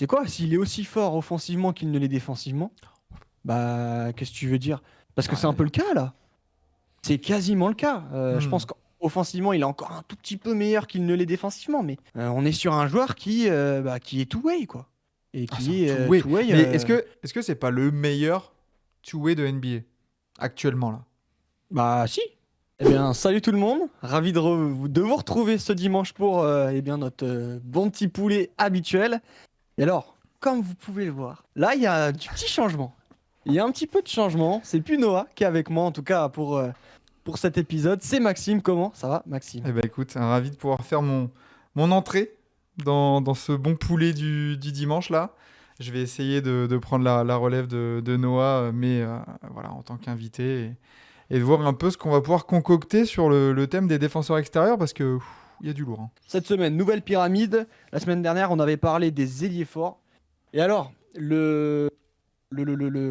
C'est quoi? S'il est aussi fort offensivement qu'il ne l'est défensivement, bah, qu'est-ce que tu veux dire? Parce que c'est un Ouais. peu le cas là. C'est quasiment le cas. Je pense Hmm. qu'offensivement, il est encore un tout petit peu meilleur qu'il ne l'est défensivement, mais on est sur un joueur qui est two-way, quoi. Et Ah, c'est un qui est two-way. two-way. Mais est-ce que c'est pas le meilleur two-way de NBA actuellement là? Bah, si. Eh bien, salut tout le monde. Ravi de vous retrouver ce dimanche pour eh bien, notre bon petit poulet habituel. Et alors, comme vous pouvez le voir, là, il y a du petit changement. Il y a un petit peu de changement. C'est plus Noah qui est avec moi, en tout cas, pour cet épisode. C'est Maxime. Comment ça va, Maxime? Eh ben écoute, ravi de pouvoir faire mon entrée dans ce bon poulet du dimanche là. Je vais essayer de prendre la relève de Noah, mais voilà, en tant qu'invité, et de voir un peu ce qu'on va pouvoir concocter sur le thème des défenseurs extérieurs, parce que il y a du lourd, hein. Cette semaine, nouvelle pyramide. La semaine dernière, on avait parlé des ailiers forts. Et alors,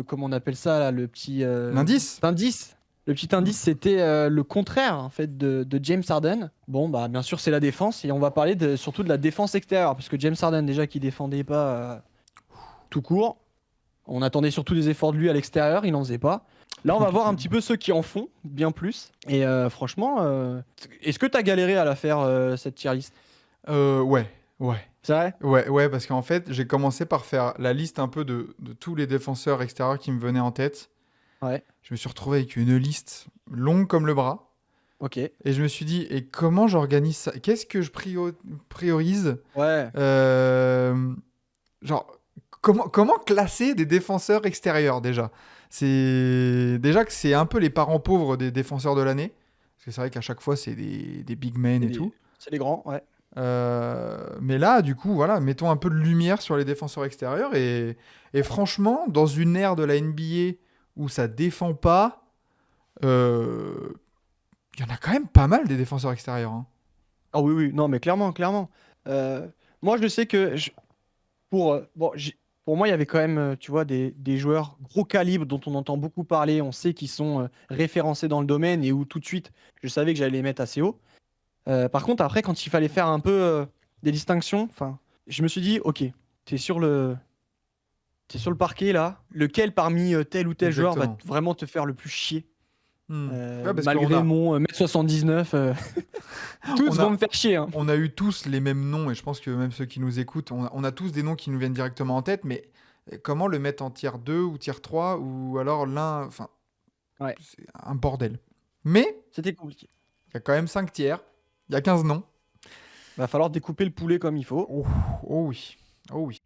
comment on appelle ça, là, le petit L'indice? indice? Le petit indice, c'était le contraire, en fait, de James Harden. Bon, bah, bien sûr, c'est la défense. Et on va parler surtout de la défense extérieure. Parce que James Harden, déjà, qui défendait pas tout court. On attendait surtout des efforts de lui à l'extérieur. Il n'en faisait pas. Là, on va voir un petit peu ceux qui en font, bien plus. Et franchement, est-ce que tu as galéré à la faire, cette tier list? Ouais, ouais. C'est vrai? Ouais, parce qu'en fait, j'ai commencé par faire la liste un peu de tous les défenseurs extérieurs qui me venaient en tête. Ouais, Je me suis retrouvé avec une liste longue comme le bras. ok. Et je me suis dit, et comment j'organise ça? Qu'est-ce que je priorise? Ouais, Euh, Genre, comment classer des défenseurs extérieurs déjà? C'est déjà que c'est un peu les parents pauvres des défenseurs de l'année. Parce que c'est vrai qu'à chaque fois, c'est des big men et tout. c'est les grands, ouais. Mais là, du coup, voilà, mettons un peu de lumière sur les défenseurs extérieurs. Et franchement, dans une ère de la NBA où ça défend pas, euh, il y en a quand même pas mal des défenseurs extérieurs, hein. Ah oui, oui, non, mais clairement, clairement. Euh, Moi, je sais que bon, pour moi, il y avait quand même, tu vois, des joueurs gros calibre dont on entend beaucoup parler. On sait qu'ils sont référencés dans le domaine et où tout de suite, je savais que j'allais les mettre assez haut. Par contre, après, quand il fallait faire un peu des distinctions, enfin, je me suis dit, ok, t'es sur le, t'es sur le parquet là. Lequel parmi tel ou tel joueur va Exactement. vraiment te faire le plus chier? Ouais, parce qu'on Malgré a, mon 1m79, tous on vont me a, faire chier, hein. on a eu tous les mêmes noms, et je pense que même ceux qui nous écoutent, on a tous des noms qui nous viennent directement en tête, mais comment le mettre en tier 2 ou tier 3, ou alors l'un, enfin, Ouais, c'est un bordel. Mais c'était compliqué. il y a quand même 5 tiers, il y a 15 noms. Va falloir découper le poulet comme il faut. Oh, oh oui, oh oui.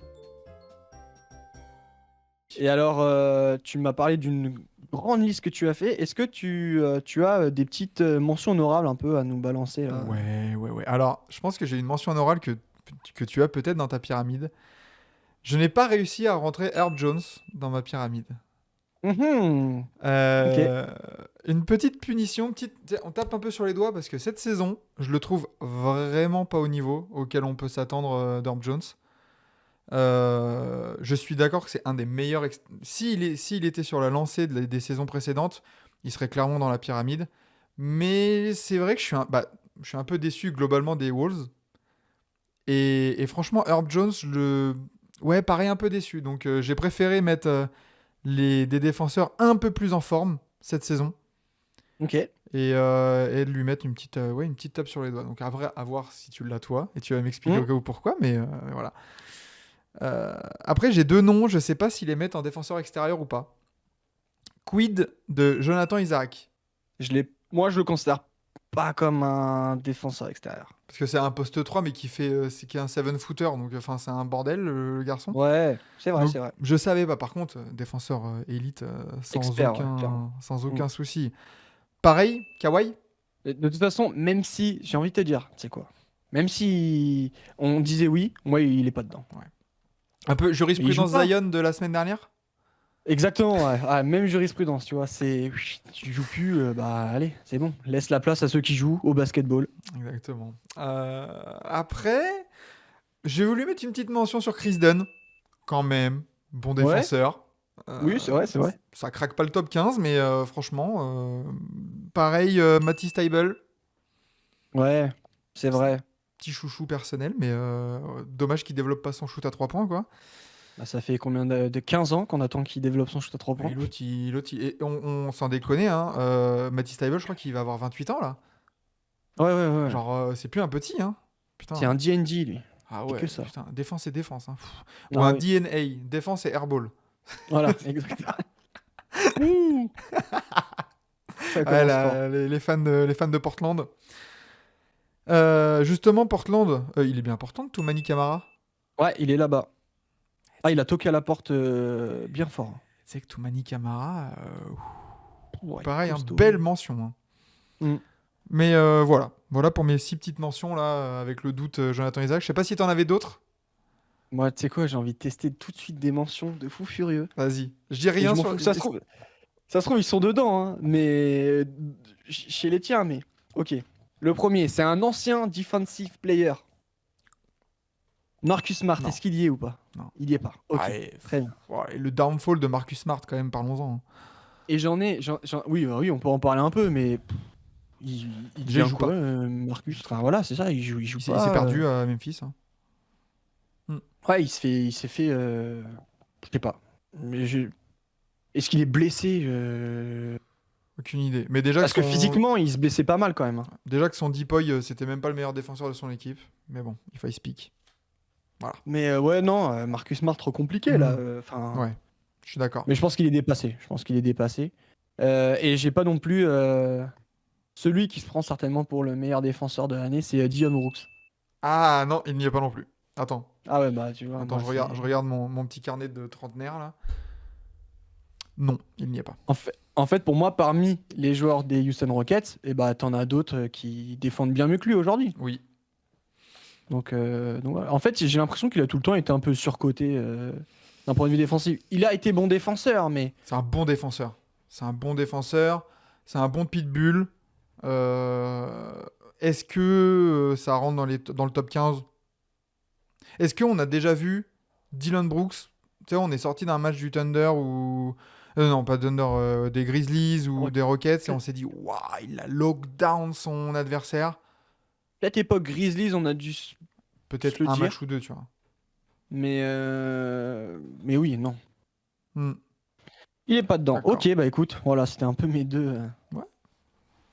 Et alors, tu m'as parlé d'une grande liste que tu as fait. Est-ce que tu as des petites mentions honorables un peu à nous balancer là? Ouais. Alors, je pense que j'ai une mention honorable que tu as peut-être dans ta pyramide. Je n'ai pas réussi à rentrer Herb Jones dans ma pyramide. Mhm. Ok. Euh, une petite punition, on tape un peu sur les doigts, parce que cette saison, je le trouve vraiment pas au niveau auquel on peut s'attendre d'Herb Jones. Je suis d'accord que c'est un des meilleurs. S'il était sur la lancée des saisons précédentes, il serait clairement dans la pyramide. Mais c'est vrai que je suis un peu déçu globalement des Wolves. Et franchement, Herb Jones, ouais, pareil, un peu déçu. Donc j'ai préféré mettre des défenseurs un peu plus en forme cette saison. Ok. Et de lui mettre une petite tape sur les doigts. Donc à voir si tu l'as toi. Et tu vas m'expliquer Hmm. au cas où pourquoi. Mais voilà. Après, j'ai deux noms. Je sais pas s'ils les mettent en défenseur extérieur ou pas. Quid de Jonathan Isaac? Moi, je le considère pas comme un défenseur extérieur. Parce que c'est un poste 3 mais qui est un 7-footer. Donc enfin, c'est un bordel, le garçon. Ouais, c'est vrai, Donc c'est vrai. je savais pas. Par contre, défenseur élite, Expert, ouais, clairement. sans Hmm. aucun souci. Pareil, Kawhi. Et de toute façon, même si, j'ai envie de te dire, c'est quoi? Même si on disait oui, moi, il est pas dedans. Ouais. Un peu Mais il joue jurisprudence pas. Zion de la semaine dernière. Exactement, ouais. Ah, même jurisprudence, tu vois, c'est tu joues plus, bah allez, c'est bon, laisse la place à ceux qui jouent au basketball. Exactement. Après, j'ai voulu mettre une petite mention sur Chris Dunn, quand même. Bon Ouais, défenseur. oui, c'est vrai, c'est vrai. Ça craque pas le top 15, mais franchement, pareil, Matisse Taibel. Ouais, c'est vrai. petit chouchou personnel, mais dommage qu'il développe pas son shoot à 3 points, quoi. Bah, ça fait combien de 15 ans qu'on attend qu'il développe son shoot à 3 Et points? et on s'en déconne, hein. Matisse Thybulle, je crois qu'il va avoir 28 ans, là. Ouais, ouais, ouais. Genre, c'est plus un petit, hein. C'est Putain. un D&D, lui. Ah Et ouais, que ça. putain. Défense et défense, hein. Pff. Ou Ah un oui. DNA. Défense et airball. Voilà, exactement. Ouh, ça Ouais, commence fort. les fans de Portland. Justement, Portland, il est bien Portland, Toumani Camara. Ouais, il est là-bas. Ah, il a toqué à la porte bien fort. Tu sais que Toumani Camara, Ouais, pareil, hein, costaud. belle mention, hein. Mm. Mais voilà. Voilà pour mes 6 petites mentions, là, avec le doute Jonathan Isaac. Je sais pas si t'en avais d'autres. Moi, tu sais quoi, j'ai envie de tester tout de suite des mentions de fou furieux. Vas-y. Je dis Et rien je m'en sur... fous. Ça se trouve, ils sont dedans, hein, mais chez les tiens, mais ok. Le premier, c'est un ancien defensive player. Marcus Smart, Non. est-ce qu'il y est ou pas? Non. Il y est pas. Ok, Ouais, très bien. ouais, le downfall de Marcus Smart, quand même, parlons-en, hein. Et oui, bah oui, on peut en parler un peu, mais il Déjà, il devient joue quoi, pas. Marcus? Enfin voilà, c'est ça, il joue Il s'est pas. perdu à Memphis, hein. Ouais, il s'est fait, je sais pas. Mais est-ce qu'il est blessé? Aucune idée. Mais déjà Parce que physiquement, il se blessait pas mal quand même, hein. que son Depoy, c'était même pas le meilleur défenseur de son équipe. Mais bon, il faut speak. Voilà. Mais ouais, non, Marcus Smart trop compliqué là. Enfin, Ouais, je suis d'accord. mais je pense qu'il est dépassé. Je pense qu'il est dépassé. Et j'ai pas non plus celui qui se prend certainement pour le meilleur défenseur de l'année, c'est Dillon Brooks. Ah non, il n'y est pas non plus. Attends, Ah ouais, bah tu vois, attends, moi je c'est. regarde mon petit carnet de trentenaire là. Non, il n'y est pas. En fait, pour moi, parmi les joueurs des Houston Rockets, et bah t'en as d'autres qui défendent bien mieux que lui aujourd'hui. Oui. Donc voilà. En fait, j'ai l'impression qu'il a tout le temps été un peu surcoté d'un point de vue défensif. Il a été bon défenseur, mais C'est un bon défenseur. C'est un bon défenseur. C'est un bon pitbull. Est-ce que ça rentre dans le top 15? Est-ce qu'on a déjà vu Dylan Brooks? Tu sais, on est sorti d'un match du Thunder ou. Non, pas Thunder, des Grizzlies ou des Rockets et on s'est dit, waouh, il a lockdown son adversaire. peut-être époque Grizzlies, on a dû se Peut-être le un match dire. ou deux, tu vois. Mais oui, non. Hmm, Il est pas dedans. d'accord. Ok, bah écoute, voilà, c'était un peu mes deux. Ouais,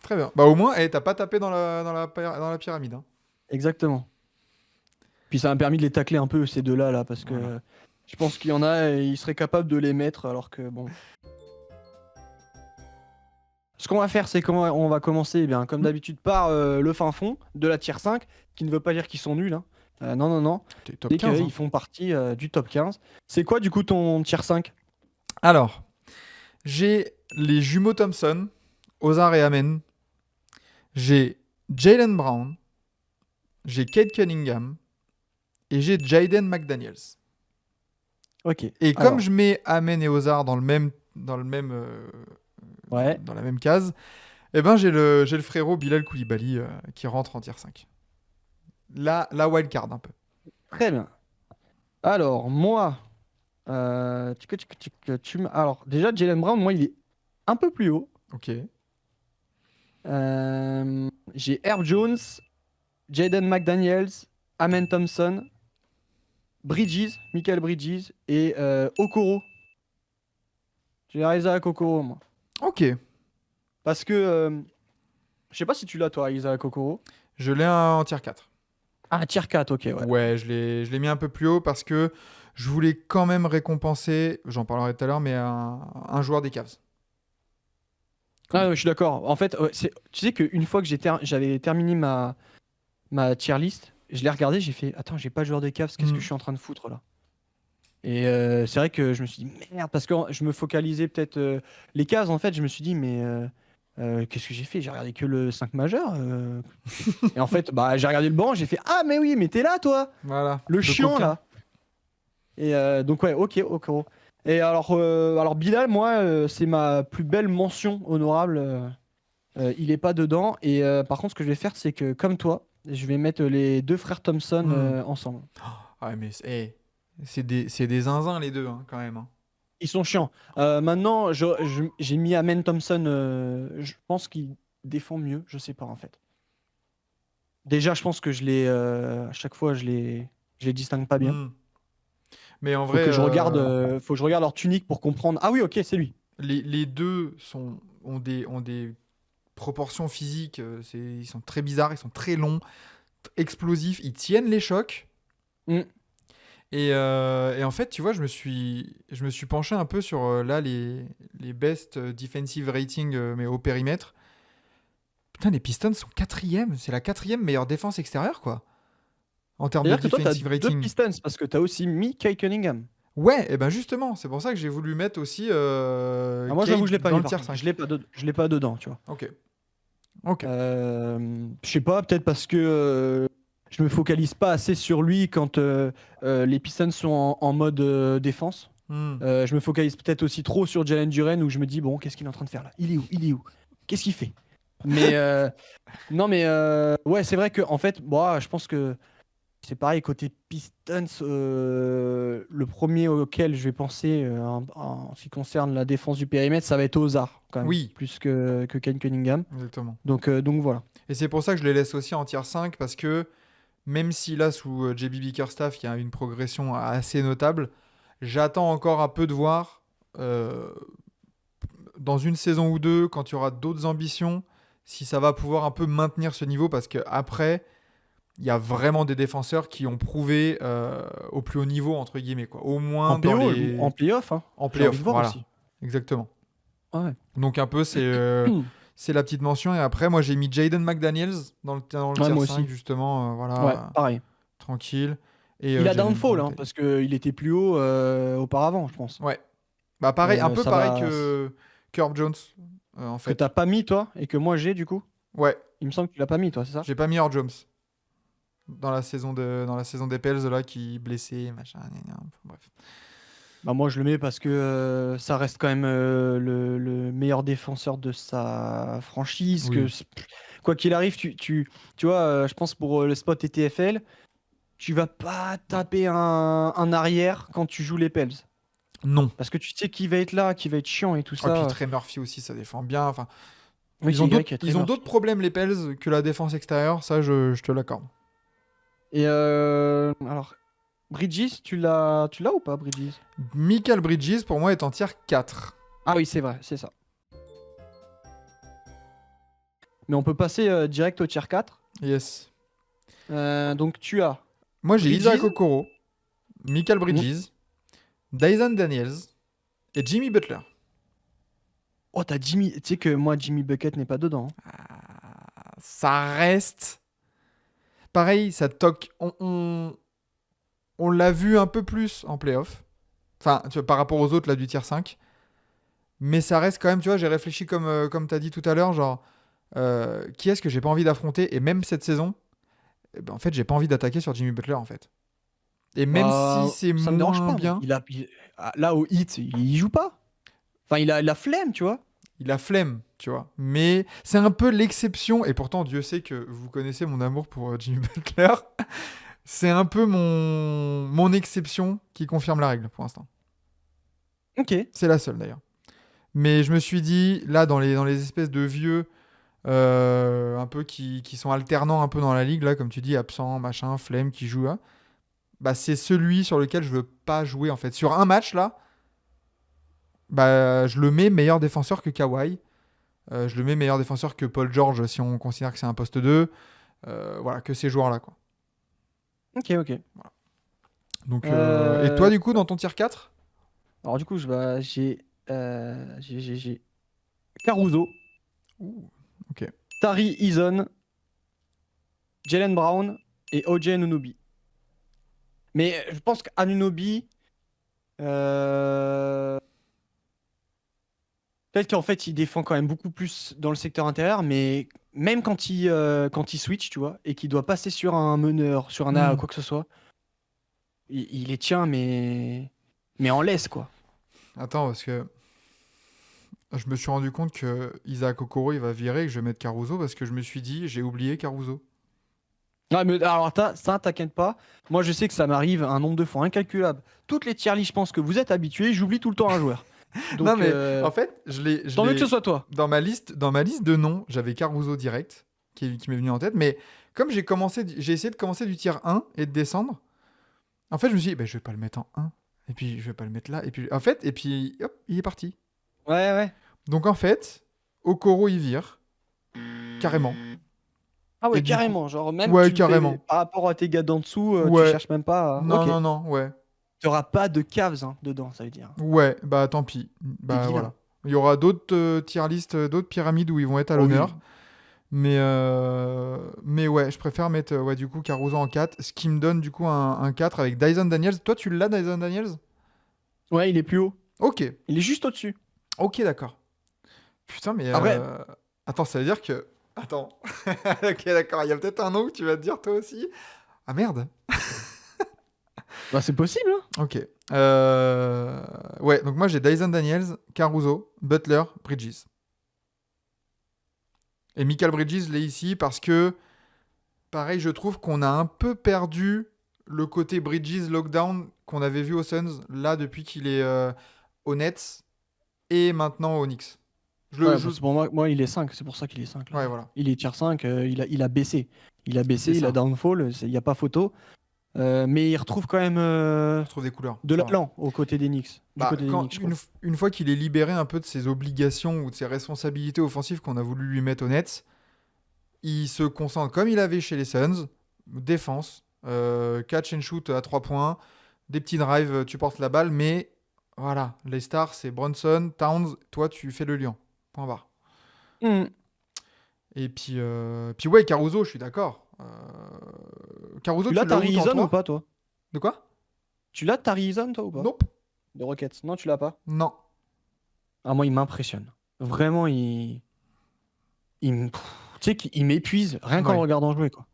très bien. Bah au moins, t'as pas tapé dans la pyramide, hein. Exactement. Puis ça m'a permis de les tacler un peu, ces deux-là, là, parce Voilà. que je pense qu'il y en a, et ils seraient capables de les mettre, alors que bon. Ce qu'on va faire, c'est comment on va commencer, eh bien, comme Hmm, d'habitude, par le fin fond de la tier 5, qui ne veut pas dire qu'ils sont nuls, hein. Non, non, non. t'es top C'est 15, hein. qu'ils font partie du top 15. C'est quoi, du coup, ton tier 5? Alors, j'ai les jumeaux Thompson, Ozar et Amen. J'ai Jalen Brown. J'ai Kate Cunningham. Et j'ai Jaden McDaniels. Ok. Et comme Alors, je mets Amen et Ozar dans ouais, dans la même case, eh ben j'ai le frérot Bilal Koulibaly qui rentre en tier 5. La wildcard un peu. très bien. Alors, moi, alors, déjà, Jalen Brown, moi, il est un peu plus haut. Ok. J'ai Herb Jones, Jaden McDaniels, Amen Thompson, Bridges, Michael Bridges et Okoro. J'ai Isaac Okoro, moi. Ok. Parce que, je sais pas si tu l'as, toi, Isaac Okoro. Je l'ai en tier 4. Ah, tier 4, ok, ouais. Ouais, je l'ai mis un peu plus haut parce que je voulais quand même récompenser, j'en parlerai tout à l'heure, mais un joueur des Cavs. Ah, je suis d'accord. En fait, ouais, tu sais qu'une fois que j'avais terminé ma tier list, je l'ai regardé, j'ai fait, attends, j'ai pas le joueur des Cavs, qu'est-ce que je suis en train de foutre là? Et c'est vrai que je me suis dit, merde, parce que je me focalisais peut-être. Les Cavs, en fait, je me suis dit, mais qu'est-ce que j'ai fait? J'ai regardé que le 5 majeur. Et en fait, bah, j'ai regardé le banc, j'ai fait, ah, mais oui, mais t'es là, toi! Voilà. Le chiant, coquin. là! Et donc, ouais, ok, ok. Et alors Bilal, moi, c'est ma plus belle mention honorable. Il est pas dedans. Et par contre, ce que je vais faire, c'est que, comme toi, je vais mettre les deux frères Thompson ensemble. Ah ouais, mais c'est des zinzins les deux, hein, quand même, hein. Ils sont chiants. Maintenant, j'ai mis Amen Thompson. Je pense qu'il défend mieux. Je sais pas, en fait. Déjà, je pense que à chaque fois, je les distingue pas bien. Hmm. Mais en vrai, Faut que je regarde leur tunique pour comprendre. Ah oui, ok, c'est lui. les deux ont des proportions physiques, ils sont très bizarres, ils sont très longs, explosifs, ils tiennent les chocs. Mm. Et en fait, tu vois, je me suis penché un peu sur là les best defensive rating, mais au périmètre. Putain, les Pistons sont quatrième. C'est la quatrième meilleure défense extérieure, quoi. En termes de C'est-à-dire que toi, t'as defensive deux rating. Pistons parce que t'as aussi mis Kate Cunningham. Ouais, et ben justement, c'est pour ça que j'ai voulu mettre aussi Ah, moi, j'avoue, Cade je l'ai pas dans mis le par tier contre. 5. Je l'ai pas dedans, tu vois. Ok. Ok. Je sais pas, peut-être parce que je me focalise pas assez sur lui quand les Pistons sont en mode défense. Hmm. Je me focalise peut-être aussi trop sur Jalen Duren où je me dis, bon, qu'est-ce qu'il est en train de faire là? Il est où? Il est où? Qu'est-ce qu'il fait? Mais non, mais ouais, c'est vrai que en fait, moi, je pense que c'est pareil côté Pistons. Le premier auquel je vais penser en ce qui concerne la défense du périmètre, ça va être Ozar quand même, Oui, plus que Kane Cunningham. exactement. Donc voilà. Et c'est pour ça que je les laisse aussi en tier 5 parce que même si là, sous JB Bickerstaff, il y a une progression assez notable, j'attends encore un peu de voir euh, dans une saison ou deux, quand il y aura d'autres ambitions, si ça va pouvoir un peu maintenir ce niveau parce qu'après, il y a vraiment des défenseurs qui ont prouvé au plus haut niveau, entre guillemets, quoi. Au En moins dans PO ou en les... playoff, hein, En j'ai envie de playoff, voir voilà. aussi. Exactement. Ouais. Donc un peu, c'est la petite mention. Et après, moi, j'ai mis Jaden McDaniels dans le Ouais, tier moi 5, aussi. justement. Ouais, Voilà, pareil. tranquille. Et Il a Jalen downfall, Brown, hein, t'as dit. parce qu'il était plus haut auparavant, je pense. Ouais. Bah pareil, un peu Ça pareil va. que Herb Jones, en Que t'as fait. pas mis, toi, et que moi j'ai, du coup. Ouais, Il me semble que tu l'as pas mis, toi, c'est ça? j'ai pas mis Herb Jones dans la saison des Pels, là, qui blessé, machin, gna gna. Enfin, bref. Bah, moi, je le mets parce que ça reste quand même le meilleur défenseur de sa franchise. Oui. Quoi qu'il arrive, tu vois, je pense pour le spot TTFL, tu vas pas taper un arrière quand tu joues les Pels. Non. Parce que tu sais qui va être là, qui va être chiant et tout Et puis ça. Trey Murphy aussi, ça défend bien. Enfin, Oui, c'est vrai qu'il y a Trey ils ont d'autres Murphy. problèmes, les Pels, que la défense extérieure. Ça, je te l'accorde. Et alors, Bridges, tu l'as ou pas, Bridges? Michael Bridges, pour moi, est en tier 4. Ah oui, c'est vrai, c'est ça. Mais on peut passer direct au tier 4. Yes. Donc tu as Moi, j'ai Isaac Bridges. Okoro, Michael Hmm. Bridges, Dyson Daniels et Jimmy Butler. Oh, t'as Jimmy. Tu sais que moi, Jimmy Bucket n'est pas dedans, hein. Ça reste... Pareil, ça toque. On l'a vu un peu plus en playoff. Enfin, tu vois, par rapport aux autres là du tier 5. Mais ça reste quand même, tu vois, j'ai réfléchi comme tu as dit tout à l'heure, genre, qui est-ce que j'ai pas envie d'affronter? Et même cette saison, eh ben, en fait, j'ai pas envie d'attaquer sur Jimmy Butler, en fait. Et même si Bah, c'est ça me dérange moins pas, moi. bien, Là, au hit, il joue pas. Enfin, il a la flemme, tu vois. il a flemme, tu vois. Mais c'est un peu l'exception, et pourtant, Dieu sait que vous connaissez mon amour pour Jimmy Butler. C'est un peu mon exception qui confirme la règle pour l'instant. Ok. C'est la seule d'ailleurs. Mais je me suis dit, là, dans les espèces de vieux, un peu qui sont alternants un peu dans la ligue, là, comme tu dis, absent, machin, flemme, qui joue là, bah, c'est celui sur lequel je veux pas jouer en fait. Sur un match là, bah, je le mets meilleur défenseur que Kawhi. Je le mets meilleur défenseur que Paul George si on considère que c'est un poste 2. Voilà, que ces joueurs-là, quoi. Ok, ok. Donc, et toi, Euh, du coup, dans ton tier 4? Alors, du coup, j'ai Caruso, Ouh, ok. Tari Eason, Jalen Brown et OJ Anunoby. Mais je pense qu'Anunoby, euh, peut-être qu'en fait, il défend quand même beaucoup plus dans le secteur intérieur, mais même quand il switch, tu vois, et qu'il doit passer sur un meneur, sur un A, Hmm. quoi que ce soit, il les tient, mais en laisse, quoi. Attends, parce que je me suis rendu compte que Isaac Okoro il va virer et que je vais mettre Caruso parce que je me suis dit, j'ai oublié Caruso. Ouais, mais alors, ça, t'inquiète pas. Moi, je sais que ça m'arrive un nombre de fois incalculable. Toutes les tier lists, je pense que vous êtes habitués, j'oublie tout le temps un joueur. Non, Donc, mais en fait, tant mieux que ce soit toi. dans ma liste de noms, j'avais Caruso direct, qui m'est venu en tête, mais Comme j'ai essayé de commencer du tier 1 et de descendre, en fait, je me suis dit, bah, je vais pas le mettre en 1. Et puis, je vais pas le mettre là. Et puis, en fait, et puis, hop, il est parti. Ouais, ouais. Donc, en fait, Okoro, il vire. Carrément. Ah Et ouais, du coup, carrément. Genre, même ouais, tu le fais carrément. par rapport à tes gars d'en dessous, tu Ouais. cherches même pas à... Non, Ok. non, non, ouais. T'auras pas de caves hein, dedans, ça veut dire. Ouais, bah tant pis. T'es Bah vilain. voilà. Il y aura d'autres tier list, d'autres pyramides où ils vont être à Oh oui. l'honneur. Mais ouais, je préfère mettre ouais, du coup Caruso en 4, ce qui me donne du coup un 4 avec Dyson Daniels. Toi, tu l'as, Dyson Daniels? Ouais, il est plus haut. Ok, Il est juste au-dessus. ok, d'accord. Putain, mais Après, attends, ça veut dire que. Attends. Ok, d'accord, il y a peut-être un nom que tu vas te dire toi aussi. Ah merde. bah, c'est possible. Hein. Ok. Ouais, donc moi j'ai Dyson Daniels, Caruso, Butler, Bridges. Et Michael Bridges l'est ici parce que, pareil, je trouve qu'on a un peu perdu le côté Bridges lockdown qu'on avait vu aux Suns, là, depuis qu'il est aux Nets et maintenant aux Knicks. Ouais, bah, c'est pour moi, il est 5. C'est pour ça qu'il est 5 là. Ouais, voilà. Il est tier 5, il a baissé. Il a baissé, C'est il a ça. downfall, il n'y a pas photo. Mais il retrouve quand même Je trouve des couleurs. de Ça va. l'allant aux côtés des Knicks. Du Bah, côté des Knicks, je trouve. une fois qu'il est libéré un peu de ses obligations ou de ses responsabilités offensives qu'on a voulu lui mettre aux Nets, il se concentre comme il avait chez les Suns, défense, catch and shoot à 3 points, des petits drives, tu portes la balle, mais voilà, les stars, c'est Brunson, Towns, toi, tu fais le lion. Point barre. Hmm. Et puis ouais, Caruso, je suis d'accord. Caruso, Tu tu l'as l'as où, Tari Eason ou toi? pas, toi? De quoi? Tu l'as Tari Eason, toi, ou pas? Nope. De Rockets. Non, tu l'as pas. Non. Ah, moi, il m'impressionne. Vraiment, tu sais qu'il m'épuise rien qu'en le Ouais. regardant jouer, quoi.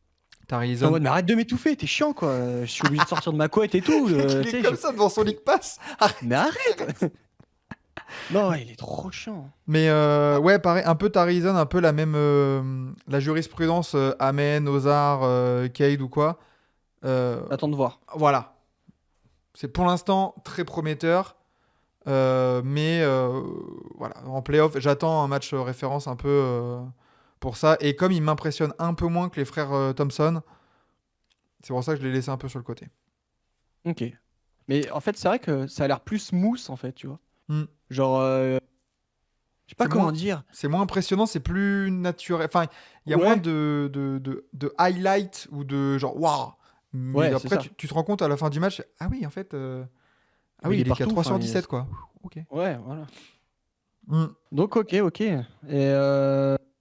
T'as Je suis en raison. mode, mais arrête de m'étouffer, t'es chiant, quoi. Je suis obligé de sortir de ma couette et tout. Il Tu est sais, comme ça devant son League Pass. mais arrête! Non, il est trop chiant. Mais ouais, pareil, un peu Tarizon, un peu la même la jurisprudence Amen, Ozar, Cade ou quoi. Attends de voir. Voilà. C'est pour l'instant très prometteur. Mais voilà, en playoff, j'attends un match référence un peu pour ça. Et comme il m'impressionne un peu moins que les frères Thompson, c'est pour ça que je l'ai laissé un peu sur le côté. Ok. Mais en fait, c'est vrai que ça a l'air plus mousse, en fait, tu vois. Hmm. Genre, je sais pas C'est comment moins, dire. c'est moins impressionnant, c'est plus naturel. Enfin, il y a moins Ouais, de highlight ou de genre waouh. Mais ouais, c'est après, ça. tu te rends compte à la fin du match, ah oui, en fait, ah Mais oui, il est il est qu'à partout. 3 Enfin, sur 17, quoi. Ok. ouais, voilà. Hmm. Donc, ok, ok. Et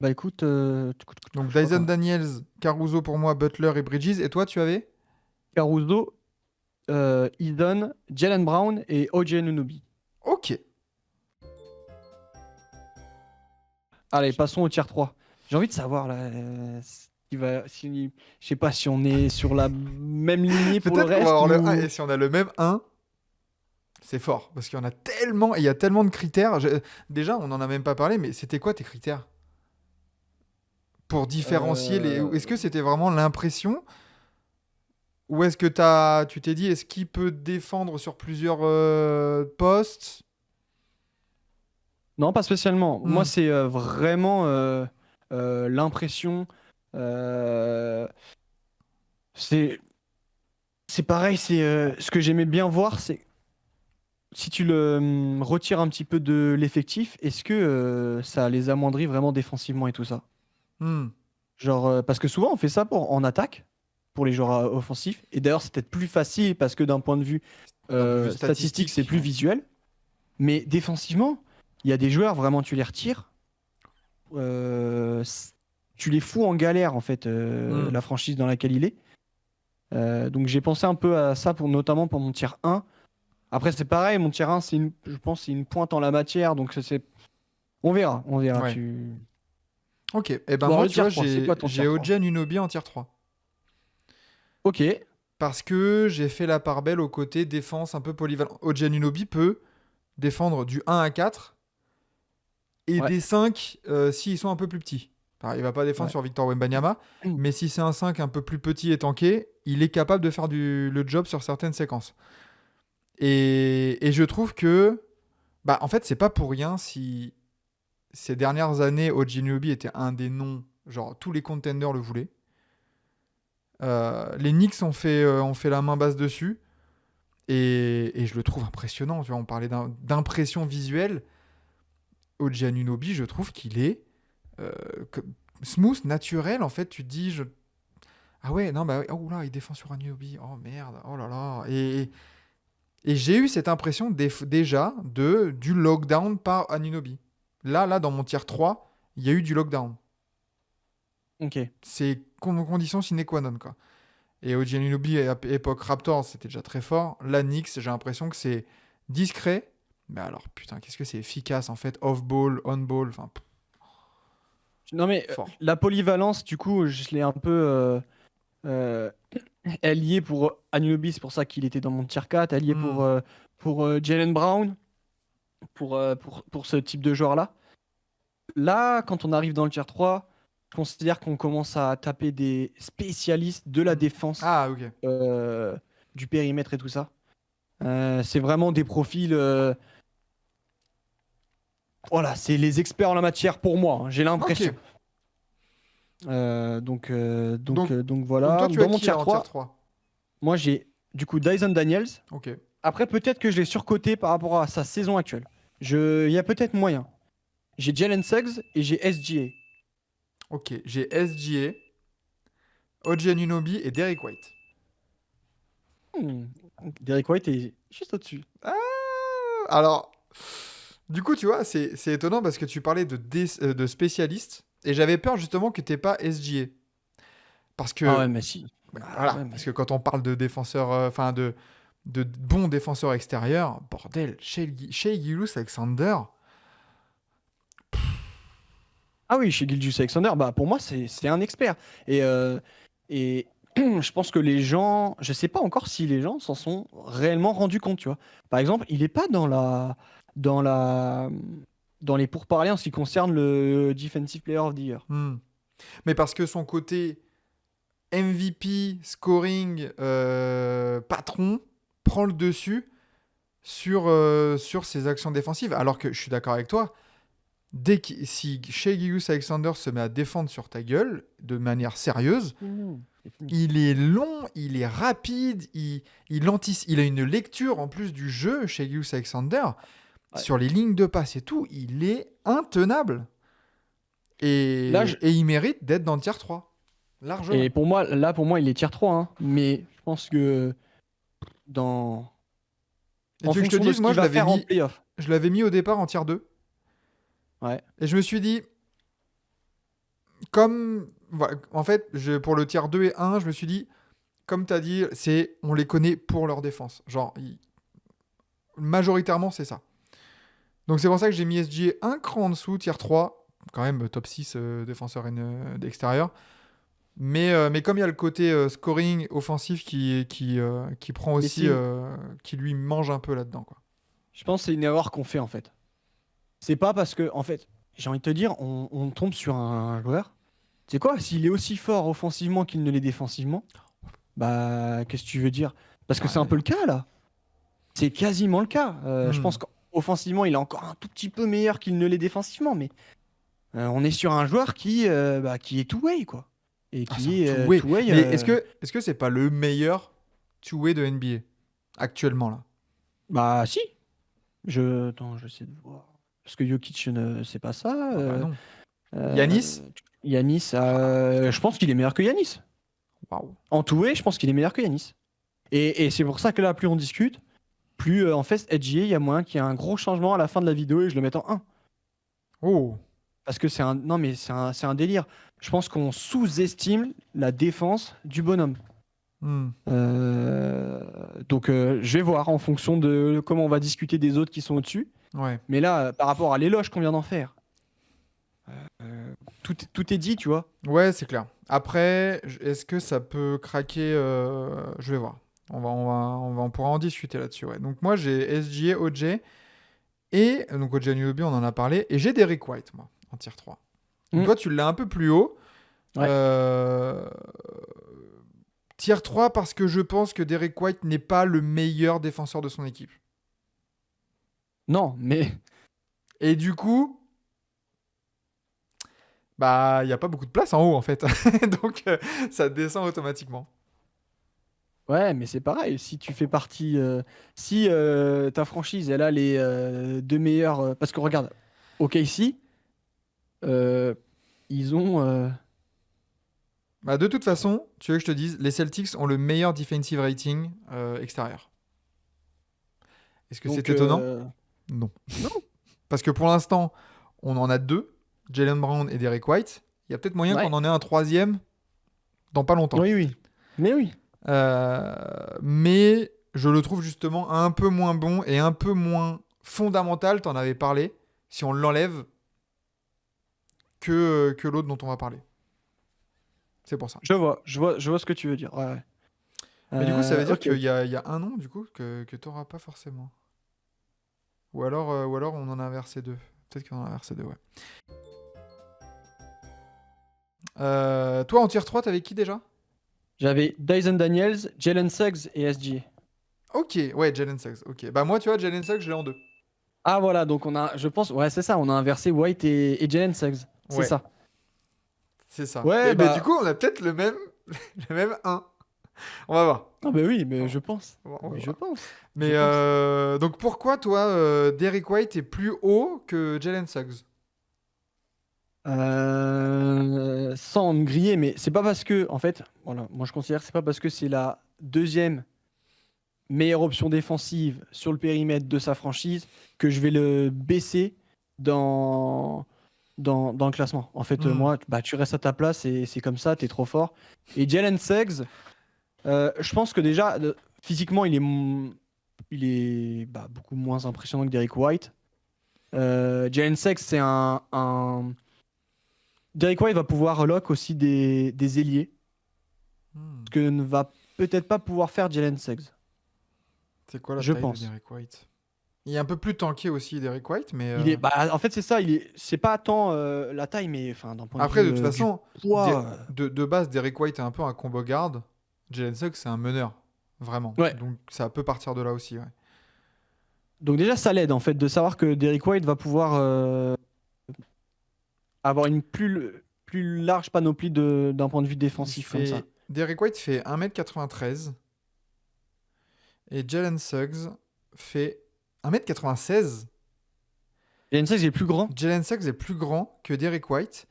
bah écoute, Donc je sais pas Dyson comment. Daniels, Caruso pour moi, Butler et Bridges. Et toi, tu avais? Caruso, Eaton, Jalen Brown et OJ Anunoby. Ok. Allez, passons au tier 3. J'ai envie de savoir là, je sais pas si on est sur la même lignée pour le Peut-être qu'on va reste avoir le 1. Et ou. si on a le même 1, c'est fort. Parce qu'il y en a tellement, et il y a tellement de critères. Déjà, on n'en a même pas parlé, mais c'était quoi tes critères? Pour différencier les. Euh, Est-ce que c'était vraiment l'impression? Ou est-ce que tu t'es dit, est-ce qu'il peut défendre sur plusieurs postes? Non, pas spécialement. Moi, Hmm. c'est vraiment l'impression. euh, c'est c'est pareil. C'est ce que j'aimais bien voir, c'est si tu le retires un petit peu de l'effectif, est-ce que ça les amoindrit vraiment défensivement et tout ça? Hmm. Genre, parce que souvent on fait ça en attaque pour les joueurs offensifs. Et d'ailleurs, c'est peut-être plus facile parce que d'un point de vue D'un point de vue statistique, c'est statistique, plus ouais. visuel. Mais défensivement, il y a des joueurs, vraiment, tu les retires. Tu les fous en galère, en fait, Hmm. la franchise dans laquelle il est. Donc j'ai pensé un peu à ça, notamment pour mon tier 1. Après, c'est pareil, mon tier 1, je pense c'est une pointe en la matière. Donc on verra, on verra. Ouais. Ok. Et ben Bon, moi, le tu tier vois, 3, c'est quoi ton tier j'ai 3? OG Anunoby en tier 3. Ok, Parce que j'ai fait la part belle au côté défense un peu polyvalent. OG Anunoby peut défendre du 1 à 4 et ouais, des 5 s'ils sont un peu plus petits. Alors, il va pas défendre ouais. sur Victor Wembanyama, mais si c'est un 5 un peu plus petit et tanké, il est capable de faire le job sur certaines séquences. Et je trouve que, bah, en fait, c'est pas pour rien si ces dernières années, OG Anunoby était un des noms, genre tous les contenders le voulaient. Les Knicks ont fait la main basse dessus. Et je le trouve impressionnant. Tu vois, on parlait d'impression visuelle. OG Anunoby, je trouve qu'il est euh, que- smooth, naturel. En fait, tu te dis, ah ouais, non, bah, oh là, il défend sur Anunoby. Oh merde, oh là là. Et j'ai eu cette impression déjà du lockdown par Anunoby. Là, dans mon tier 3, il y a eu du lockdown. Ok. C'est condition sine qua non, quoi. Et OG Anunoby, à époque Raptors, c'était déjà très fort. Là, Knicks, j'ai l'impression que c'est discret. Mais alors, putain, qu'est-ce que c'est efficace, en fait. Off-ball, on-ball, enfin, Non, mais fort. la polyvalence, du coup, je l'ai un peu euh, allié pour Anunoby, c'est pour ça qu'il était dans mon tier 4, allié Hmm. pour Jaylen Brown, pour ce type de joueur-là. Là, quand on arrive dans le tier 3, je considère qu'on commence à taper des spécialistes de la Hmm. défense, Ah, ok. euh, du périmètre et tout ça. C'est vraiment des profils. Voilà, c'est les experts en la matière pour moi, hein, j'ai Ok. l'impression. Donc, Donc donc toi, voilà. tu as Dans mon qui, tier là, en tier 3, 3? moi j'ai du coup Dyson Daniels. Ok. Après, peut-être que je l'ai surcoté par rapport à sa saison actuelle. Il y a peut-être moyen. J'ai Jalen Suggs et j'ai SGA. Ok. J'ai SGA, OG Anunoby et Derek White. Hmm. Derek White est juste au-dessus. Ah, alors, du coup, tu vois, c'est étonnant parce que tu parlais de spécialistes et j'avais peur justement que t'aies pas SGA. Parce Ah ouais, que, mais si. bah, Ah ouais, voilà, parce mais. que quand on parle de défenseurs, enfin de bons défenseurs extérieurs, bordel, Shea Gilgeous-Alexander, Ah oui, chez Gilgeous Alexander, bah pour moi c'est un expert. Et je pense que les gens, je sais pas encore si les gens s'en sont réellement rendus compte, tu vois. Par exemple, il est pas dans la dans les pourparlers en ce qui concerne le Defensive Player of the Year. hmm. Mais parce que son côté MVP, scoring, patron, prend le dessus sur ses actions défensives. Alors que je suis d'accord avec toi, si Shea Gilgeous-Alexander se met à défendre sur ta gueule de manière sérieuse, C'est fini. il est long, il est rapide, il a une lecture en plus du jeu, Shea Gilgeous-Alexander. Ouais. Sur les lignes de passe et tout, il est intenable. Là, je- Et il mérite d'être dans le tier 3. Largement. et pour moi, il est tier 3, hein, mais je pense que dans Et en tu veux que je te fonction de dise, ce moi qu'il va faire en playoff. je l'avais mis au départ en tier 2. Ouais. Et je me suis dit, comme. Voilà, en fait, pour le tier 2 et 1, je me suis dit, comme tu as dit, on les connaît pour leur défense. Genre, majoritairement, c'est ça. Donc c'est pour ça que j'ai mis SGA un cran en dessous, tier 3. Quand même, top 6 défenseur d'extérieur. Mais comme il y a le côté scoring offensif qui prend Mais aussi, c'est qui lui mange un peu là-dedans, quoi. Je pense que c'est une erreur qu'on fait en fait. C'est pas parce que, en fait, j'ai envie de te dire, on tombe sur un joueur. Tu sais quoi, s'il est aussi fort offensivement qu'il ne l'est défensivement, bah, qu'est-ce que tu veux dire? Parce que c'est un Ouais. peu le cas là. C'est quasiment le cas. Je Hmm. pense qu'offensivement, il est encore un tout petit peu meilleur qu'il ne l'est défensivement, mais on est sur un joueur qui est two-way, quoi. Et Ah, c'est un qui est two-way. two-way. Mais est-ce que c'est pas le meilleur two-way de NBA actuellement là? Bah, si. Attends, je sais de voir. Parce que Jokic, c'est pas ça. Ah bah non. Yanis? Euh, Yanis, Ah, je putain. pense qu'il est meilleur que Yanis. Waouh. En two-way, je pense qu'il est meilleur que Yanis. Et c'est pour ça que là, plus on discute, plus en fait, SGA, il y a moyen qu'il y ait un gros changement à la fin de la vidéo et je le mette en 1. Oh. Parce que c'est un. Non, mais c'est un délire. Je pense qu'on sous-estime la défense du bonhomme. Hmm. Euh, donc, je vais voir en fonction de comment on va discuter des autres qui sont au-dessus. Ouais. Mais là, par rapport à l'éloge qu'on vient d'en faire, tout est dit, tu vois. Ouais, c'est clair. Après, est-ce que ça peut craquer je vais voir. On pourra en discuter là-dessus. Ouais. Donc moi, j'ai SGA, OJ. Et donc OJ Anunoby, on en a parlé. Et j'ai Derek White, moi, en tier 3. Donc Mm. toi, tu l'as un peu plus haut. Ouais. Euh, Tier 3 parce que je pense que Derek White n'est pas le meilleur défenseur de son équipe. Non, mais Et du coup, Bah, il n'y a pas beaucoup de place en haut, en fait. Donc, ça descend automatiquement. Ouais, mais c'est pareil. Si tu fais partie, si ta franchise, elle a les deux meilleurs, parce que regarde, OKC, euh, ils ont, Bah, de toute façon, tu veux que je te dise, les Celtics ont le meilleur defensive rating extérieur. Est-ce que c'est donc, étonnant? Non. non. Parce que pour l'instant, on en a deux, Jalen Brown et Derek White. Il y a peut-être moyen qu'on Ouais. en ait un troisième dans pas longtemps. Oui, oui. Mais oui. Mais je le trouve justement un peu moins bon et un peu moins fondamental, t'en avais parlé, si on l'enlève, que l'autre dont on va parler. C'est pour ça. Je vois ce que tu veux dire. Ouais, ouais. Mais du coup, ça veut dire Ok. qu'il y a un nom du coup que t'auras pas forcément. Ou alors on en a inversé deux. Peut-être qu'on en a inversé deux, ouais. Toi, en tier 3, t'avais qui déjà? J'avais Dyson Daniels, Jalen Suggs et SG. Ok, ouais, Jalen Suggs. Ok, bah moi, tu vois, Jalen Suggs, je l'ai en deux. Ah voilà, donc on a, je pense, ouais, c'est ça, on a inversé White et Jalen Suggs. C'est Ouais, ça. c'est ça. Ouais, Mais du bah, coup, on a peut-être le même, le même un. On va voir. ah bah oui, mais On je pense. on va Mais je voir. pense. Je Mais pense. donc pourquoi toi, Derrick White est plus haut que Jalen Suggs? Sans me griller, mais c'est pas parce que, en fait, voilà, moi je considère que c'est pas parce que c'est la deuxième meilleure option défensive sur le périmètre de sa franchise que je vais le baisser dans, dans le classement. En fait, Hmm. moi, bah, tu restes à ta place et c'est comme ça, t'es trop fort. Et Jalen Suggs, je pense que déjà, physiquement, il est bah, beaucoup moins impressionnant que Derrick White. Jalen Suggs, c'est un. Derrick White va pouvoir lock aussi des ailiers, Hmm. ce que ne va peut-être pas pouvoir faire Jalen Suggs, C'est quoi la je taille de pense. Derrick White? Il est un peu plus tanké aussi, Derrick White, mais Il est, bah, en fait, c'est ça. C'est pas tant la taille, mais enfin, d'un point de après, vue de toute du façon, poids. de base, Derrick White est un peu un combo guard. Jalen Suggs, c'est un meneur, vraiment. Ouais. Donc ça peut partir de là aussi, ouais. Donc déjà, ça l'aide en fait de savoir que Derrick White va pouvoir avoir une plus large panoplie d'un point de vue défensif comme ça. Derrick White fait 1m93 et Jalen Suggs fait 1m96. Jalen Suggs est plus grand. Jalen Suggs est plus grand que Derrick White.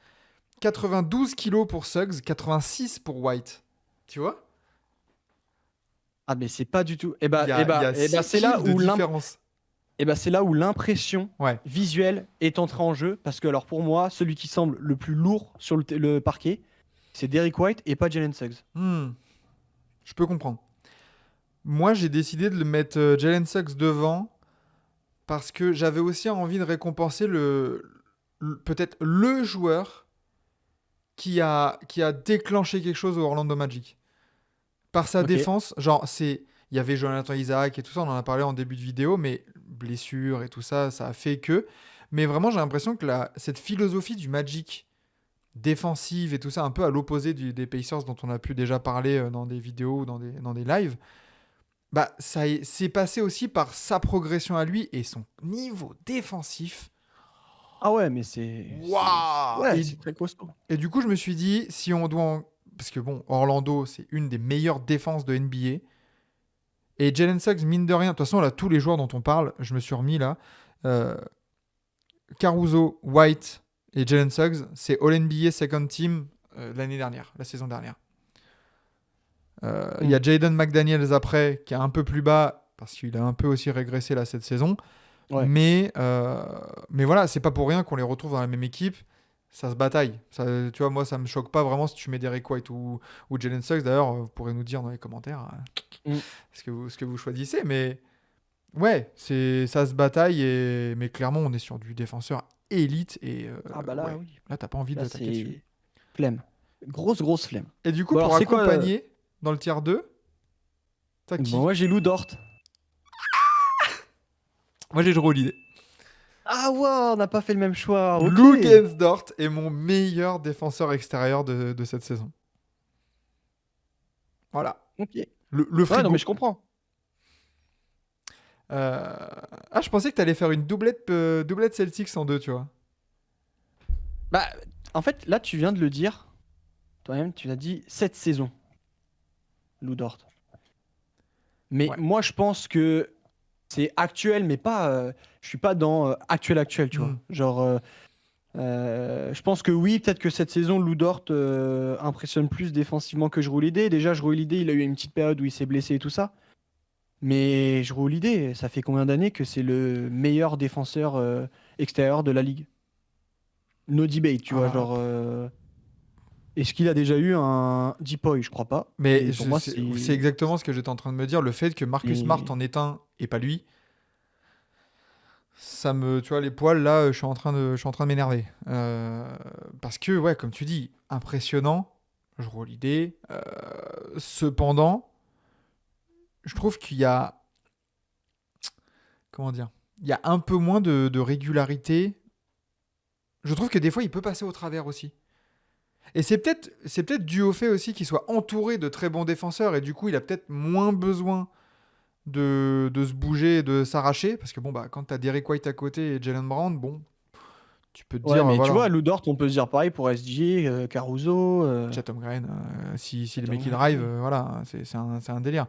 92 kilos pour Suggs, 86 pour White. Tu vois? Ah, mais c'est pas du tout. Il y a Et bah 6 kills de différence. c'est là où l'impression Ouais. visuelle est entrée en jeu. Parce que, alors, pour moi, celui qui semble le plus lourd sur le parquet, c'est Derrick White et pas Jalen Suggs. Hmm, je peux comprendre. Moi, j'ai décidé de le mettre Jalen Suggs devant parce que j'avais aussi envie de récompenser peut-être le joueur qui a déclenché quelque chose au Orlando Magic. Par sa Ok. défense, genre, il y avait Jonathan Isaac et tout ça, on en a parlé en début de vidéo, mais blessure et tout ça, ça a fait que. Mais vraiment, j'ai l'impression que cette philosophie du Magic défensive et tout ça, un peu à l'opposé des Pacers dont on a pu déjà parler dans des vidéos ou dans des lives, bah, c'est passé aussi par sa progression à lui et son niveau défensif. Ah ouais, mais Waouh! ouais, c'est très costaud. Et du coup, je me suis dit, si on doit. Parce que bon, Orlando, c'est une des meilleures défenses de NBA. Et Jalen Suggs, mine de rien, de toute façon, là, tous les joueurs dont on parle, je me suis remis là. euh, Caruso, White et Jalen Suggs, c'est All-NBA Second Team l'année dernière, la saison dernière. Il y Hmm. a Jaden McDaniels après, qui est un peu plus bas, parce qu'il a un peu aussi régressé là cette saison. Ouais. Mais voilà, c'est pas pour rien qu'on les retrouve dans la même équipe. Ça se bataille. Ça, tu vois, moi, ça me choque pas vraiment si tu mets Derek White ou Jalen Suggs. D'ailleurs, vous pourrez nous dire dans les commentaires Hmm. ce que vous choisissez. Mais ouais, ça se bataille. Mais clairement, on est sur du défenseur élite. Et Ah bah là, ouais, oui. là, t'as pas envie de Là, l'attaquer dessus. c'est flemme. Grosse flemme. Et du coup, Bon, alors, pour c'est quoi accompagner dans le tiers 2, t'as Bon, qui? moi, j'ai Lou Dort. Moi, j'ai Jrue Holiday. Ah ouais, on n'a pas fait le même choix. Ok. Lou Dort est mon meilleur défenseur extérieur de cette saison. Voilà. Ok. Le Ouais, non, mais frigo. je comprends. Ah, je pensais que t'allais faire une doublette Celtics en deux, tu vois. Bah, En fait, là, tu viens de le dire, toi-même, tu l'as dit, cette saison, Lou Dort. Mais Ouais. moi, je pense que c'est actuel, mais pas. Je suis pas dans actuel, tu Hmm. vois. Genre, je pense que oui, peut-être que cette saison, Lou Dort impressionne plus défensivement que Jrue Holiday. Déjà, Jrue Holiday, il a eu une petite période où il s'est blessé et tout ça. Mais Jrue Holiday, ça fait combien d'années que c'est le meilleur défenseur extérieur de la ligue? No debate, tu vois. Ah, Genre, est-ce qu'il a déjà eu un Depoy? Je crois pas. mais Et pour moi, c'est exactement ce que j'étais en train de me dire. Le fait que Marcus Smart c'est- en est un et pas lui, ça me, tu vois, les poils là, je suis en train de m'énerver. Parce que, ouais, comme tu dis, impressionnant, je relis l'idée. Cependant, je trouve qu'il y a, comment dire, il y a un peu moins de régularité. Je trouve que des fois, il peut passer au travers aussi. Et c'est peut-être dû au fait aussi qu'il soit entouré de très bons défenseurs et du coup, il a peut-être moins besoin de se bouger et de s'arracher. Parce que bon, bah, quand t'as Derek White à côté et Jalen Brown, bon, tu peux te Ouais, dire, mais tu voilà, vois, Lou Dort, on peut se dire pareil pour SG, Caruso, Chatham Green, si les Tatum, mecs ils ouais, drive, oui. voilà, c'est un délire.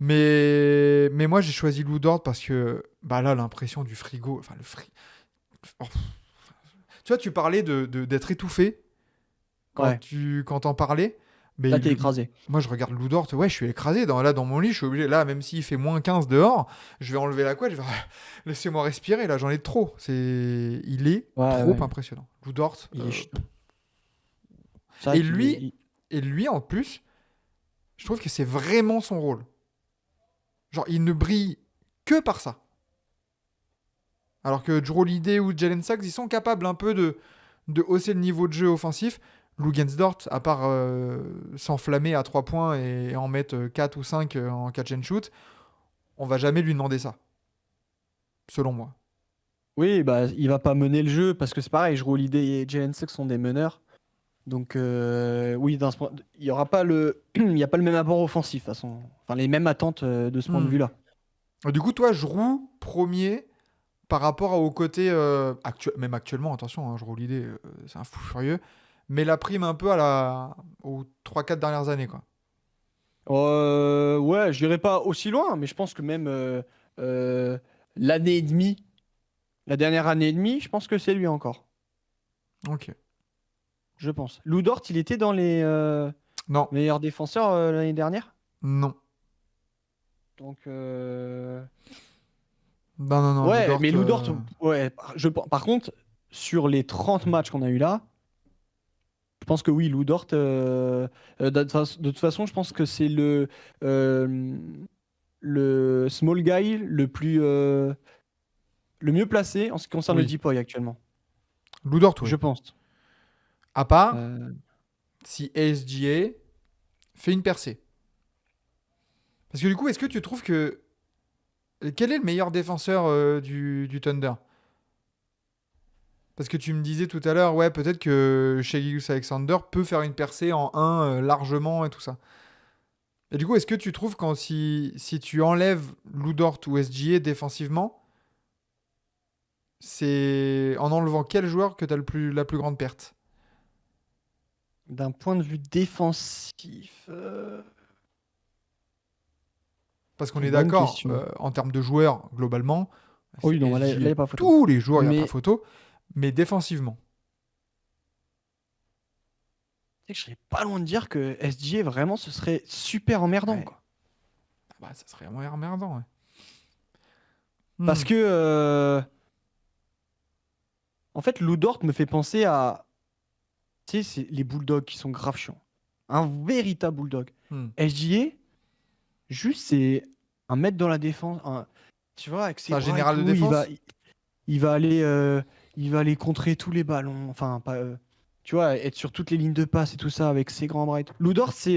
Mais moi, j'ai choisi Lou Dort parce que bah là, l'impression du frigo, enfin le frigo. Tu vois, tu parlais d'être étouffé Ouais, quand t'en parlais. Mais là, t'es écrasé. moi, je regarde Lou Dort, ouais, je suis écrasé. Là, dans mon lit, je suis obligé. Là, même s'il fait -15 dehors, je vais enlever la couette. Je vais laissez-moi respirer. Là, j'en ai trop. Il est Ouais, trop ouais, impressionnant. Lou Dort. il est chiant. C'est vrai Et qu'il est. lui, et lui, en plus, je trouve que c'est vraiment son rôle. Genre, il ne brille que par ça. Alors que Jrue Holiday ou Jalen Sachs, ils sont capables un peu de hausser le niveau de jeu offensif. Lou Dort, à part s'enflammer à 3 points et en mettre 4 ou 5 en catch and shoot, on va jamais lui demander ça, selon moi. Oui, bah, il va pas mener le jeu parce que c'est pareil, Jrue Holiday et Jalen Suggs sont des meneurs. Donc, oui, il y aura pas il y a pas le même apport offensif, de toute façon. Enfin, les mêmes attentes de ce point de Hmm. vue-là. Du coup, toi, Jrue, premier, par rapport au côté... même actuellement, attention, Jrue Holiday, c'est un fou furieux, mais la prime un peu aux 3-4 dernières années, quoi. Ouais, je dirais pas aussi loin, mais je pense que même euh, l'année et demie, la dernière année et demie, je pense que c'est lui encore. Ok. Je pense. Lou Dort, il était dans les Non, meilleurs défenseurs l'année dernière. non. Donc, Non, non, non, Lou ouais, Dort... mais Lou Dort, ouais, par contre, sur les 30 matchs qu'on a eu là, je pense que oui, Lou Dort, de toute façon, je pense que c'est euh, le small guy le mieux placé en ce qui concerne le Oui. DPOY actuellement. Lou Dort, Je oui. pense. À part Euh, si SGA fait une percée. Parce que du coup, est-ce que tu trouves que... Quel est le meilleur défenseur du Thunder? Parce que tu me disais tout à l'heure, ouais, peut-être que Shai Gilgeous-Alexander peut faire une percée en 1 largement et tout ça. Et du coup, est-ce que tu trouves si tu enlèves Lou Dort ou SGA défensivement, c'est en enlevant quel joueur que tu as la plus grande perte? D'un point de vue défensif, Parce qu'on c'est est une bonne d'accord, question. en termes de joueurs, globalement, Oui, c'est non, là, il n'y SGA a pas photo. tous les jours, il n'y a pas Mais photo, mais défensivement. tu sais que je serais pas loin de dire que SGA, vraiment, ce serait super emmerdant, Ouais. quoi. Ah bah, ça serait vraiment emmerdant, ouais. Parce Hmm. que, en fait, Lou Dort me fait penser à, tu sais, c'est les bulldogs qui sont grave chiants. Un véritable bulldog. Hmm. SGA, juste, c'est un mètre dans la défense. Tu vois, avec C'est ses un bras et général de tout, défense? il va aller, il va aller contrer tous les ballons. Enfin, pas, tu vois, être sur toutes les lignes de passe et tout ça avec ses grands bras et tout. Lou Dort, c'est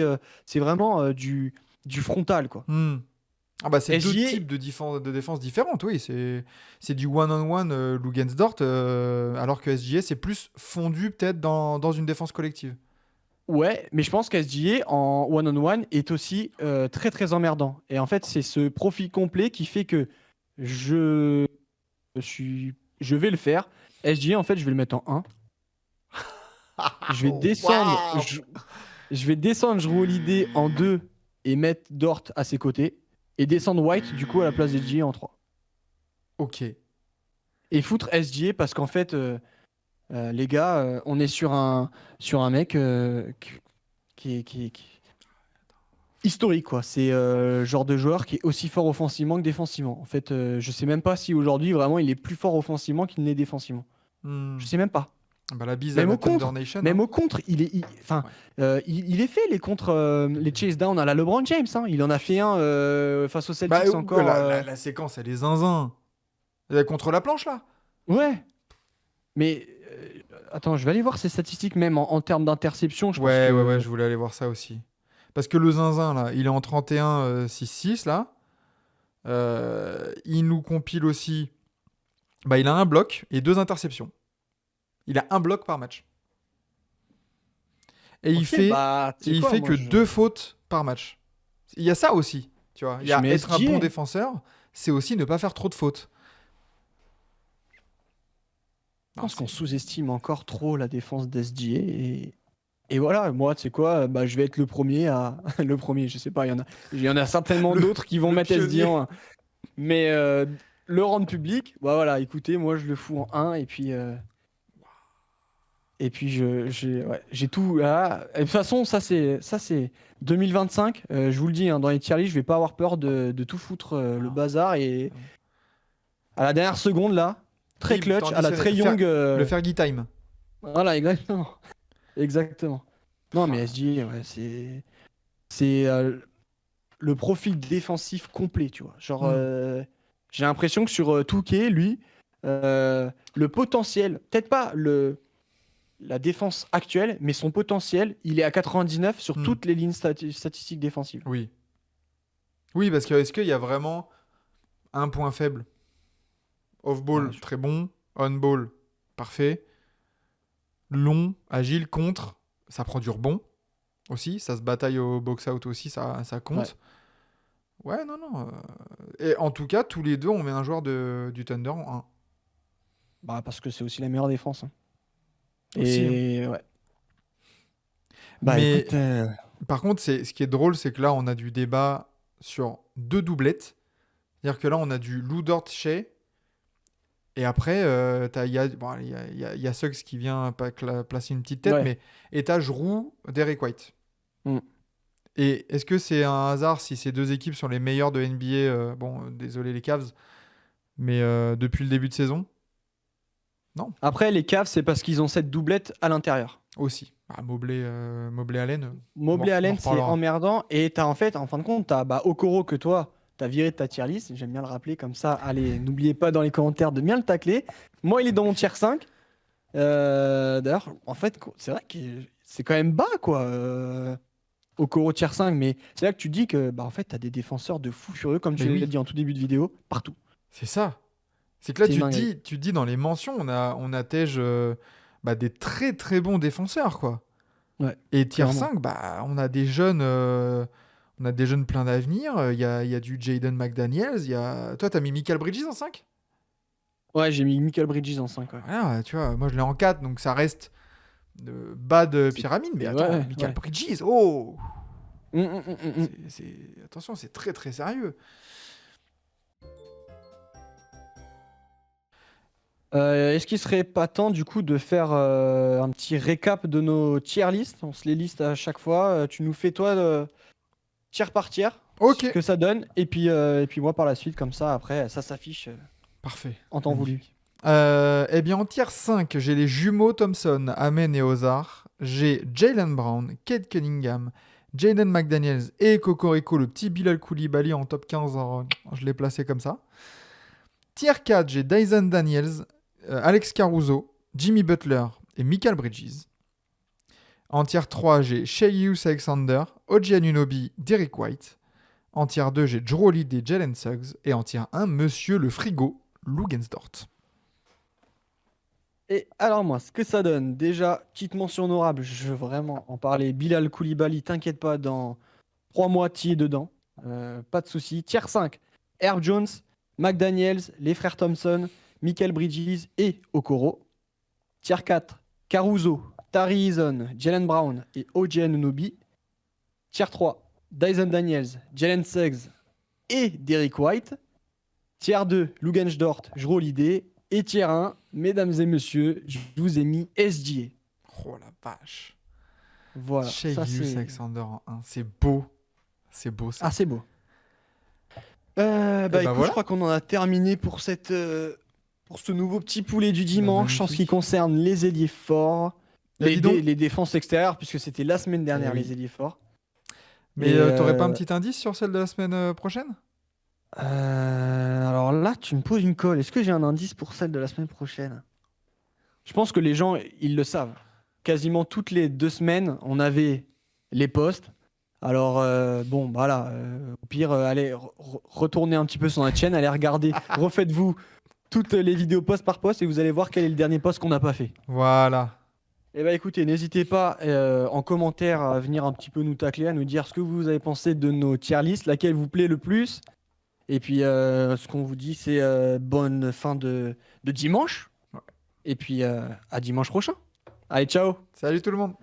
vraiment du frontal, quoi. Hmm. Ah bah c'est deux SGA, types de défense différentes, oui. C'est du one-on-one Lugensdort, alors que SGA, c'est plus fondu peut-être dans une défense collective. ouais, mais je pense qu'SGA en one-on-one est aussi très très emmerdant. Et en fait, c'est ce profil complet qui fait que je je vais le faire. SGA, en fait, je vais le mettre en 1. Je vais descendre, Waouh. je vais descendre Jrue Holiday en 2 et mettre Dort à ses côtés. Et descendre White, du coup, à la place d'SGA en 3. Ok. Et foutre SGA parce qu'en fait, les gars, on est sur un mec qui est historique, quoi. C'est le genre de joueur qui est aussi fort offensivement que défensivement. En fait, je sais même pas si aujourd'hui, vraiment, il est plus fort offensivement qu'il n'est défensivement. Je Hmm. sais même pas. Bah, la bise à Même la au Thunder contre, Nation. même Hein. au contre, enfin, Ouais. il est fait les contre, les chase down à la LeBron James. Hein. Il en a fait un face aux Bah, Celtics encore. la séquence, elle est zinzin. Elle est contre la planche, là. Ouais, mais attends, je vais aller voir ses statistiques même en termes d'interception. Je pense Ouais, ouais, ouais, que je voulais aller voir ça aussi. Parce que le zinzin, là, il est en 31-6-6, là. Il nous compile aussi. Bah, il a un bloc et 2 interceptions. Il a un bloc par match. Et il ok, fait, bah tu et sais il quoi, fait moi que 2 fautes par match. Il y a ça aussi, tu vois. Il y je a mets être un bon SGA. défenseur, c'est aussi ne pas faire trop de fautes. Je Non, pense qu'on c'est... sous-estime encore trop la défense d'SGA et voilà, moi, tu sais quoi, bah, je vais être le premier à. Le premier, je sais pas, il y en a certainement Le, d'autres qui vont le mettre SD pionnier. en 1. Mais le rendre public, bah voilà, écoutez, moi, je le fous en 1 et puis ouais, j'ai tout. Ah, et de toute façon, ça c'est 2025. Je vous le dis, hein, dans les tier lists, je vais pas avoir peur de tout foutre le Non. bazar et à la dernière seconde, là, très Bim, clutch, à la transitionner. très young. Le Fergie time. Voilà, exactement. Exactement. Non, mais Ah, SGA, ouais, c'est le profil défensif complet, tu vois. Genre, hmm, j'ai l'impression que sur Touquet, lui, le potentiel, peut-être pas la défense actuelle, mais son potentiel, il est à 99 sur hmm. toutes les lignes statistiques défensives. Oui. Oui, parce que est-ce qu'il y a vraiment un point faible? Ouais, Off-ball, très bon. On-ball, parfait. Long, agile, contre, ça prend du rebond aussi. Ça se bataille au box-out aussi, ça ouais. compte. Ouais, non, non. Et en tout cas, tous les deux, on met un joueur du Thunder en 1. Bah, parce que c'est aussi la meilleure défense. Hein. Aussi. Hein. Et ouais. Bah Mais écoute, par contre, ce qui est drôle, c'est que là, on a du débat sur 2 doublettes. C'est-à-dire que là, on a du Lou Dort Shea. Et après, il y a, bon, y a Suggs qui vient placer une petite tête, ouais. mais et t'as Jrue, Derek White. Mm. Et est-ce que c'est un hasard si ces deux équipes sont les meilleures de NBA bon, désolé les Cavs, mais depuis le début de saison? Non, Après, les Cavs, c'est parce qu'ils ont cette doublette à l'intérieur. aussi. Ah, Mobley Allen, Mobley on en Allen, c'est reparlera. emmerdant. Et t'as en fait, en fin de compte, t'as bah, Okoro que toi, t'as viré de ta tier list. J'aime bien le rappeler comme ça. Allez, n'oubliez pas dans les commentaires de bien le tacler. Moi, il est dans mon tier 5. D'ailleurs, en fait, c'est vrai que c'est quand même bas, quoi. Okoro tier 5. Mais c'est là que tu dis que, bah, en fait, t'as des défenseurs de fou furieux, comme Mais tu l'as oui, dit en tout début de vidéo, partout. c'est ça. C'est que là, C'est une dinguerie. tu te dis dans les mentions, on attège bah, des très très bons défenseurs, quoi. Ouais, Et tier clairement. 5, bah, on a des jeunes plein d'avenir. Il y a du Jaden McDaniels. Toi, t'as mis Michael Bridges en 5? Ouais, j'ai mis Michael Bridges en 5. Ouais. Voilà, tu vois, moi je l'ai en 4, donc ça reste bas de C'est... pyramide. Mais attends, Ouais, Michael ouais. Bridges, oh! Mm. Attention, c'est très très sérieux. Est-ce qu'il serait pas temps du coup de faire un petit récap de nos tier list? On se les liste à chaque fois. Tu nous fais toi tiers par tiers, Ok, ce que ça donne, et puis moi par la suite, comme ça après ça s'affiche parfait, en temps voulu. magnifique. Eh bien, en tier 5, j'ai les jumeaux Thompson, Amen et Ozar. J'ai Jalen Brown, Kate Cunningham, Jaden McDaniels et Cocorico, le petit Bilal Koulibaly en top 15. Je l'ai placé comme ça. Tier 4, j'ai Dyson Daniels, Alex Caruso, Jimmy Butler et Michael Bridges. En tier 3, j'ai Shai Alexander, OG Anunoby, Derek White. En tier 2, j'ai Jrue Holiday, Jalen Suggs. Et en tier 1, Monsieur le Frigo, Lou Gensdort. Et alors moi, ce que ça donne, déjà, petite mention honorable, je veux vraiment en parler. Bilal Koulibaly, t'inquiète pas, dans 3 mois, t'y es dedans. Pas de souci. Tier 5, Herb Jones, McDaniels, les frères Thompson, Michael Bridges et Okoro. Tier 4, Caruso, Tari Eason, Jalen Brown et OG Anunoby. Tier 3, Dyson Daniels, Jalen Suggs et Derrick White. Tier 2, Luguentz Dort, Jrue Holiday. Et tier 1, mesdames et messieurs, je vous ai mis SGA. Oh la vache. Voilà. Shai Ça, Gilgeous c'est... Alexander en 1. C'est beau. C'est beau ça. Ah, c'est beau. ben Écoute, voilà. je crois qu'on en a terminé pour pour ce nouveau petit poulet du dimanche en ce qui magnifique. concerne les ailiers forts, Bah, dis donc. les défenses extérieures, puisque c'était la semaine dernière, oui. les ailiers forts. Mais Et, t'aurais pas un petit indice sur celle de la semaine prochaine? alors là, tu me poses une colle. Est-ce que j'ai un indice pour celle de la semaine prochaine? Je pense que les gens, ils le savent. Quasiment toutes les 2 semaines, on avait les posts. Alors, bon, voilà. Au pire, allez, retournez un petit peu sur notre chaîne, allez regarder, refaites-vous toutes les vidéos post par post et vous allez voir quel est le dernier post qu'on n'a pas fait. Voilà. Eh bien, écoutez, n'hésitez pas en commentaire à venir un petit peu nous tacler, à nous dire ce que vous avez pensé de nos tier lists, laquelle vous plaît le plus. Et puis, ce qu'on vous dit, c'est bonne fin de dimanche. Ouais. Et puis, à dimanche prochain. Allez, ciao! Salut tout le monde.